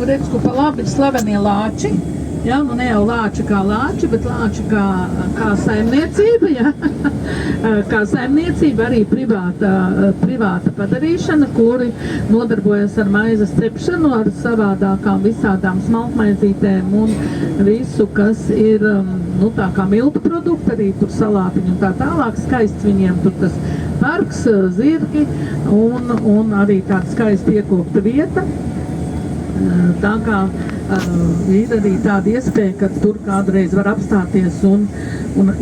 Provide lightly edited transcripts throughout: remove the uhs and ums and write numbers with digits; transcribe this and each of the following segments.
redz, ko pa labi slavenie lāči. Ja, nu ne jau lāči kā lāči, bet lāči kā saimniecība, ja? Kā saimniecība, arī privāta padarīšana, kuri nodarbojas ar maizes cepšanu, ar savādākām visādām smalkmaizītēm un visu, kas ir, nu, tā kā miltu produkti, arī tur salātiņi un tā tālāk, skaists viņiem tur tas parks, zirgi un arī tāda skaisti iekopta vieta. Tā kā ir arī tāda iespēja, ka tur kādreiz var apstāties un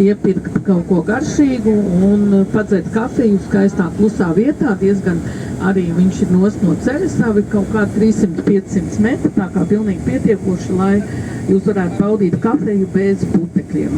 iepirkt kaut ko garšīgu un padzert kafiju skaistā klusā vietā. Diezgan arī viņš ir nost no ceļa, savi kaut kā 300-500 metri, tā kā pilnīgi pietiekoši, lai jūs varētu paudīt kafiju bez putekļiem.